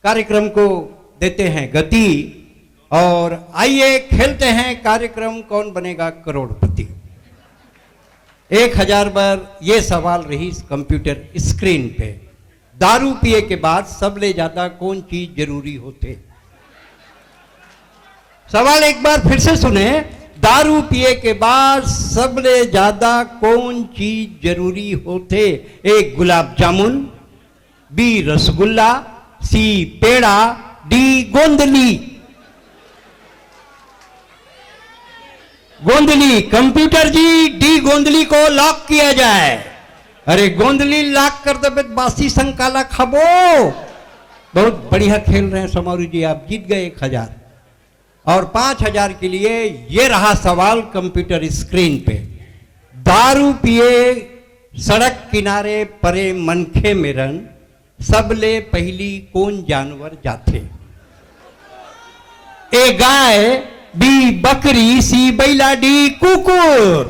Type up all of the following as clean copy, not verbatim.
कार्यक्रम को देते हैं गति और आइए खेलते हैं कार्यक्रम कौन बनेगा करोड़पति। 1000 बार ये सवाल रही कंप्यूटर स्क्रीन पे, दारू पिए के बाद सबले ज्यादा कौन चीज जरूरी होते। सवाल एक बार फिर से सुने, दारू पिए के बाद सबले ज्यादा कौन चीज जरूरी होते। A gulab jamun, B rasgulla, C peda, D गोंदली। गोंदली, कंप्यूटर जी डी गोंदली को लॉक किया जाए। अरे गोंदली लॉक कर दे बासी संग काला खाबो। बहुत बढ़िया खेल रहे हैं समारू जी, आप जीत गए 1000 और 5000 के लिए ये रहा सवाल कंप्यूटर स्क्रीन पे। दारू पिए सड़क किनारे परे मनखे मेरन, सबले पहली कौन जानवर जाते। ए गाय, बी बकरी, सी बैला, डी कुकुर।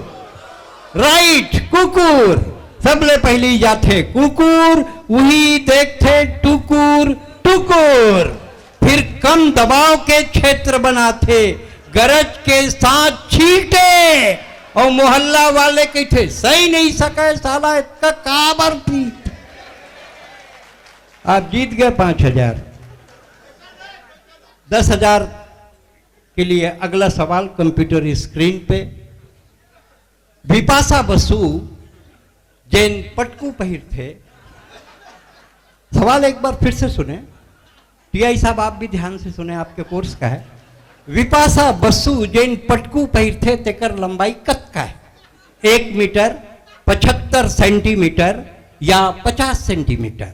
राइट, कुकुर सबले पहली जाते कुकुर, वही देखते टुकुर टुकुर। फिर कम दबाव के क्षेत्र बनाते, गरज के साथ छीटे और मोहल्ला वाले कहते सही नहीं सके साला इसका काबर पीट। आप जीत गए 5000। 10000 के लिए अगला सवाल कंप्यूटर स्क्रीन पे। बिपाशा बसु जैन पटकू पहिर थे। सवाल एक बार फिर से सुने, टीआई साहब आप भी ध्यान से सुने, आपके कोर्स का है। बिपाशा बसु जैन पटकू पहिर थे, तेकर लंबाई कत का है। 1 मीटर, 75 सेंटीमीटर या 50 सेंटीमीटर।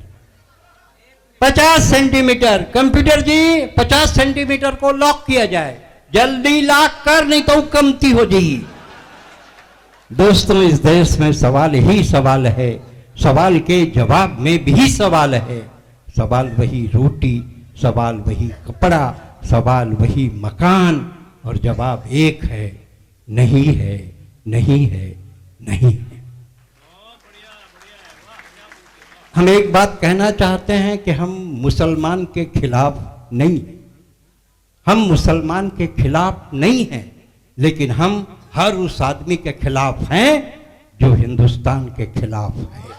50 सेंटीमीटर। कंप्यूटर जी 50 सेंटीमीटर को लॉक किया जाए, जल्दी लॉक कर नहीं तो कमती हो जाएगी। दोस्तों, इस देश में सवाल ही सवाल है, सवाल के जवाब में भी सवाल है। सवाल वही रोटी, सवाल वही कपड़ा, सवाल वही मकान और जवाब एक है, नहीं है, नहीं है, नहीं है। हम एक बात कहना चाहते हैं कि हम मुसलमान के खिलाफ नहीं, हम मुसलमान के खिलाफ नहीं हैं, लेकिन हम हर उस आदमी के खिलाफ हैं जो हिंदुस्तान के खिलाफ है।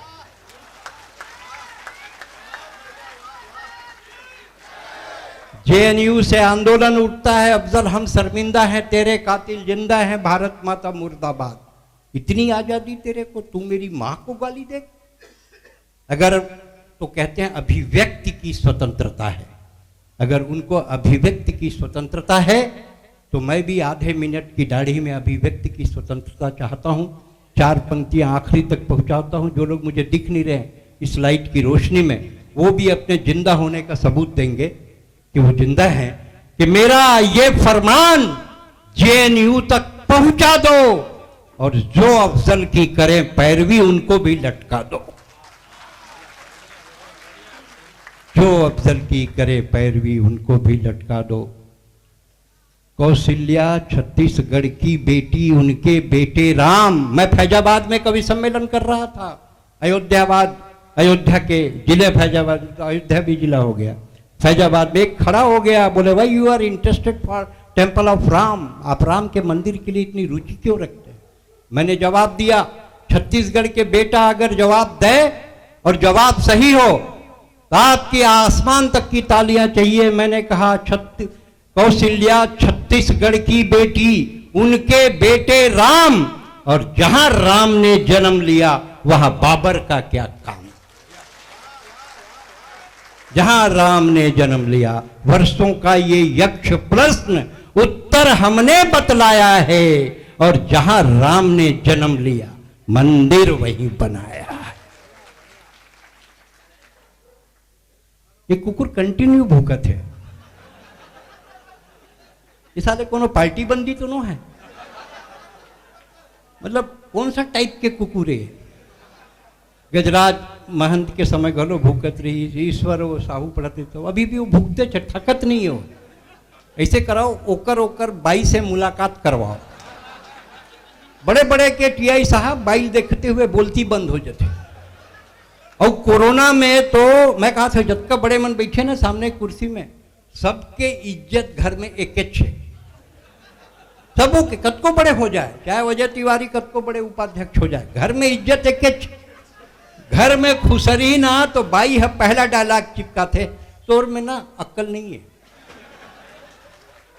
जेएनयू से आंदोलन उठता है, अफजल हम शर्मिंदा हैं, तेरे कातिल जिंदा हैं, भारत माता मुर्दाबाद। इतनी आजादी तेरे को, तू मेरी मां को गाली दे। अगर तो कहते हैं अभिव्यक्ति की स्वतंत्रता है, अगर उनको अभिव्यक्ति की स्वतंत्रता है तो मैं भी आधे मिनट की दाढ़ी में अभिव्यक्ति की स्वतंत्रता चाहता हूं। 4 पंक्तियां आखिरी तक पहुंचाता हूं। जो लोग मुझे दिख नहीं रहे इस लाइट की रोशनी में, वो भी अपने जिंदा होने का सबूत देंगे कि वो जिंदा है, कि मेरा ये फरमान जेएनयू तक पहुंचा दो और जो अफजल की करें पैरवी उनको भी लटका दो। जो अफजल की करे पैरवी उनको भी लटका दो। कौशल्या छत्तीसगढ़ की बेटी, उनके बेटे राम। मैं फैजाबाद में कवि सम्मेलन कर रहा था, अयोध्या के जिले फैजाबाद, अयोध्या भी जिला हो गया। फैजाबाद में एक खड़ा हो गया, बोले भाई you are interested for temple of Ram, आप राम के मंदिर के लिए इतनी रुचि क्यों रखते हैं। मैंने जवाब दिया, छत्तीसगढ़ के बेटा अगर जवाब दे और जवाब सही हो तो आपकी आसमान तक की तालियां चाहिए। मैंने कहा कौशल्या छत्तीसगढ़ की बेटी, उनके बेटे राम, और जहां राम ने जन्म लिया वहां बाबर का क्या काम। जहां राम ने जन्म लिया, वर्षों का ये यक्ष प्रश्न उत्तर हमने बतलाया है, और जहां राम ने जन्म लिया मंदिर वहीं बनाया है। ये कुकुर कंटिन्यू भूकत है। इस साले कोनो पार्टी बंदी तो नो है, मतलब कौन सा टाइप के कुकुर है। गजराज महंत के समय गलो भूकत रही, ईश्वर वो साहू पढ़ते तो अभी भी वो भूकते, थकत नहीं हो। ऐसे कराओ, ओकर बाई से मुलाकात करवाओ। बड़े बड़े के टीआई साहब बाइल देखते हुए बोलती बंद हो जाते। और कोरोना में तो मैं कहा था जब का बड़े मन बैठे ना सामने कुर्सी में, सबके इज्जत घर में एक है, सबों के कतको बड़े हो जाए, चाहे अजय तिवारी कतको बड़े उपाध्यक्ष हो जाए, घर में इज्जत एक है। घर में खुसरी ना तो बाई है पहला डायलॉग चिपका थे, तोर में ना अक्ल नहीं है।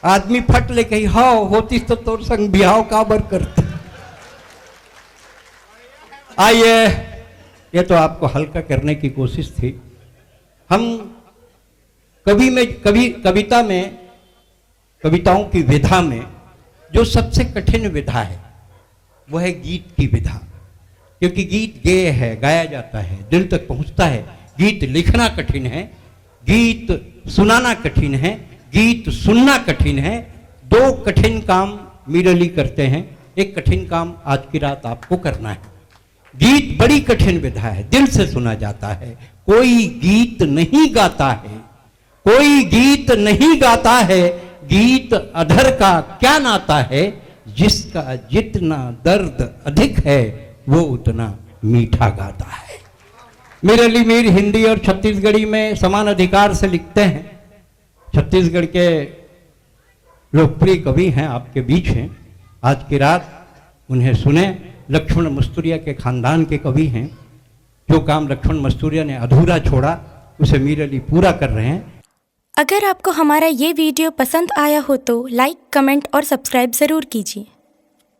आदमी फट ले कही हाँ होती तो तोर संग बिहाव का बर करते। आइए, ये तो आपको हल्का करने की कोशिश थी। हम कविता में, कविताओं की विधा में जो सबसे कठिन विधा है वो है गीत की विधा, क्योंकि गीत गेय है, गाया जाता है, दिल तक पहुंचता है। गीत लिखना कठिन है, गीत सुनाना कठिन है, गीत सुनना कठिन है। दो कठिन काम मीर अली करते हैं, एक कठिन काम आज की रात आपको करना है। गीत बड़ी कठिन विधा है, दिल से सुना जाता है। कोई गीत नहीं गाता है, कोई गीत नहीं गाता है, गीत अधर का क्या नाता है। जिसका जितना दर्द अधिक है वो उतना मीठा गाता है। मीर अली मीर हिंदी और छत्तीसगढ़ी में समान अधिकार से लिखते हैं। छत्तीसगढ़ के लोकप्रिय कवि हैं, आपके बीच हैं। आज की रात उन्हें सुने। लक्ष्मण मस्तूरिया के खानदान के कवि हैं। जो काम लक्ष्मण मस्तूरिया ने अधूरा छोड़ा उसे मीर अली पूरा कर रहे हैं। अगर आपको हमारा ये वीडियो पसंद आया हो तो लाइक, कमेंट और सब्सक्राइब ज़रूर कीजिए।